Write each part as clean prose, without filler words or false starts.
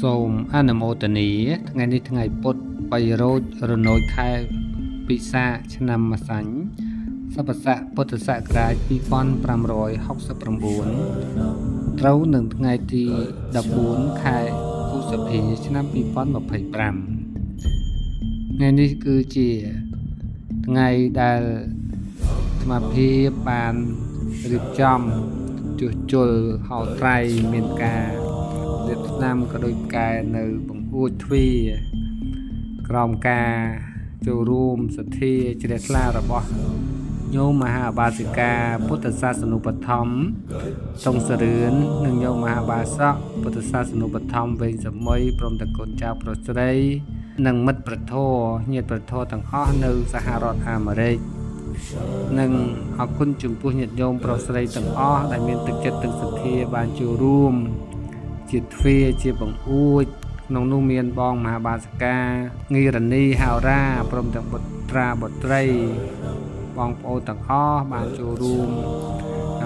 សូមអនុមោទនាថ្ងៃនេះថ្ងៃពុទ្ធ3រោចរនោចខែពិសាខឆ្នាំម្សាញ់សព្វស័កពុទ្ធសករាជ2569ត្រូវនឹងថ្ងៃទី14ខែឧសភាឆ្នាំ2025ថ្ងៃនេះគឺជាថ្ងៃដែលអាត្មាភាពបានរៀបចំជួសជុលហោត្រៃមានការរៀបឆ្នាំក៏ដូចកែនៅបង្អួចទ្វារក្រោមការចូលរួមសទ្ធាជ្រះថ្លារបស់ញោមមហាបាសិកាពុទ្ធសាសនូបត្ថម្ភតុងសរឿននិងញោមមហាបាសកពុទ្ធសាសនូបត្ថម្ភវែងសម័យព្រមទាំងកូនចៅប្រុសស្រីនិងមិត្តប្រធរញាតិប្រធរទាំងអស់នៅសហរដ្ឋអាមេរិកនិងអរគុណចំពោះញាតិញោមប្រុសស្រីទាំងអស់ដែលមានទឹកចិត្តទឹកសទ្ធាបានចូលរួមជាទ្វារជាបង្អួចក្នុងនោះមានបងមហាបាសិកាងីរនីហោរាព្រមទាំងបុត្រាបុត្រីបងប្អូនទាំងអស់បានចូលរួម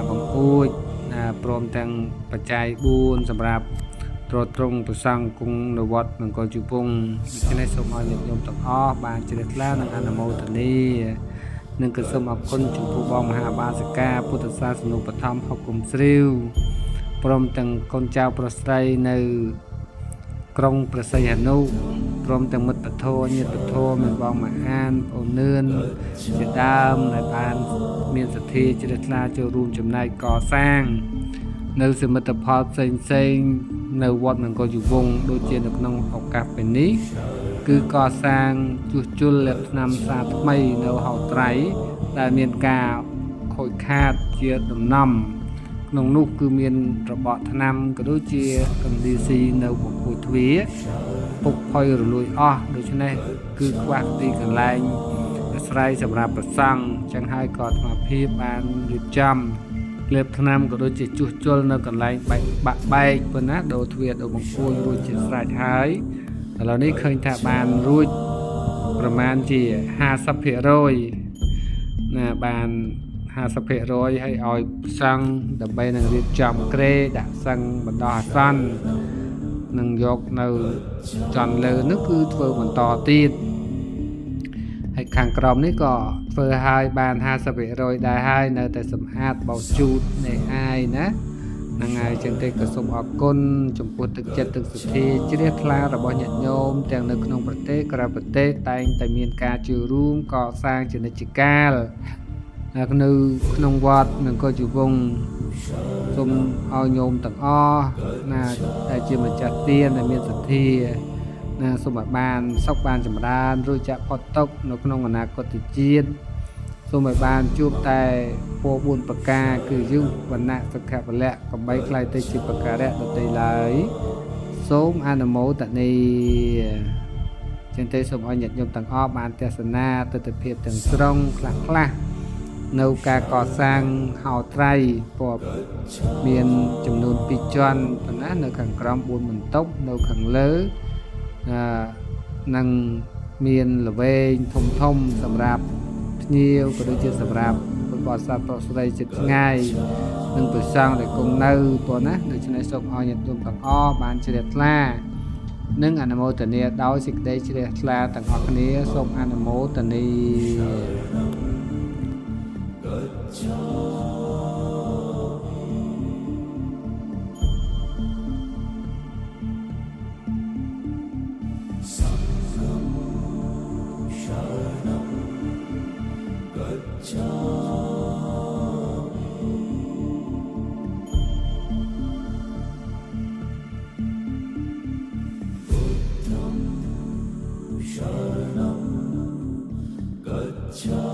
បង្អួចព្រមទាំងបច្ច័យ4សម្រាប់ទ្រទ្រង់ប្រសង់គង់នៅវត្តមង្គលជប៉ុនដូច្នេះសូមឲ្យញាតិញោមទាំងអស់បានជ្រះថ្លានិងអនុមោទនានិងក៏សូមអរគុណចំពោះបងមហាបាសិកាពុទ្ធសាសនូបត្ថម្ភហុកគុំស្រីវព្រមទាំងកូនចៅប្រុសស្រីនៅក្រុងព្រះសីហនុព្រមទាំងមិត្តពធញាតិពធមានបងមហានបងនឿនជាដើមដែលបានមានសទ្ធាជ្រះថ្លាចូលរួមចំណែកកសាងនៅសមិទ្ធផលផ្សេងនៅវត្តមង្គលជវង្សដូចជានៅក្នុងឱកាសពេលនេះគឺកសាងជួសជុលលក្ខណៈសាថ្មីនៅហោត្រៃដែលមានការខូចខាតជាដំណំក្នុងនោះគឺមានរបបថ្នាំក៏ដូចជាកណ្ដៀស៊ីនៅបង្អួចទ្វារពុកផុយរលួយអស់ដូច្នេះគឺខ្វះទីកន្លែងអាស្រ័យសម្រាប់ប្រសង់ចឹងហើយក៏អាត្មាភាពបានរៀបចំក្លៀបថ្នាំក៏ដូចជាជួសជុលនៅកន្លែងបាក់បែកប៉ុណ្ណាដូរទ្វារដូរបង្អួចរួចជាស្រេចហើយឥឡូវនេះឃើញថាបានរួចប្រមាណជា 50% ណាបាន50% ឲ្យប្រសង់ដើម្បីនឹងរៀបចំក្រេដាក់សឹងបណ្ដោះអាសន្ននឹងយកនៅចន្ទលើនោះគឺធ្វើបន្តទៀតហើយខាងក្រោមនេះក៏ធ្វើឲ្យបាន 50% ដែរហើយនៅតែសម្អាតបោជូតនៃអាយណាហ្នឹងហើយចឹងទេក៏សូមអរគុណចំពោះទឹកចិត្តទឹកសទ្ធាជ្រះថ្លារបស់ញាតិញោមទាំងនៅក្នុងប្រទេសក្រៅប្រទេសតែងតែមានការចូលរួមកសាងជានិច្ចកាលនៅក្នុងវត្តមង្គលជវង្សសូមឲ្យញោមទាំងអស់ណាដែលជាម្ចាស់ទានដែលមានសទ្ធាណាសូមឲ្យបានសុខបានចម្រើនរួចចាក់ផុតទុក្ខនៅក្នុងអនាគតជាតិសូមឲ្យបានជួបតែពរ4ប្រការគឺយុវណៈសុខៈពលៈកំបីខ្លាយទៅជាប្រការៈដទៃឡើយសូមអនុមោទនាចឹងទេសូមឲ្យញាតិញោមទាំងអស់បានទស្សនាទិដ្ឋភាពទាំងស្រុងខ្លះនៅការកសាងហោត្រៃពណ៌មានចំនួន2ជាន់ប៉ុណ្ណានៅខាងក្រោម4បន្ទប់នៅខាងលើនឹងមានល្វែងធំសម្រាប់ភ្ញៀវក៏ដូចជាសម្រាប់ពុទ្ធបរិស័ទប្រុសស្រីចិត្តឆ្ងាយនិងព្រះសង្ឃដែលគង់នៅប៉ុណ្ណាដូច្នេះសូមឲ្យញាតិញោមទាំងអស់បានជ្រះថ្លានិងអនុមោទនាដោយសេចក្តីជ្រះថ្លាទាំងអស់គ្នាសូមអនុមោទនាShut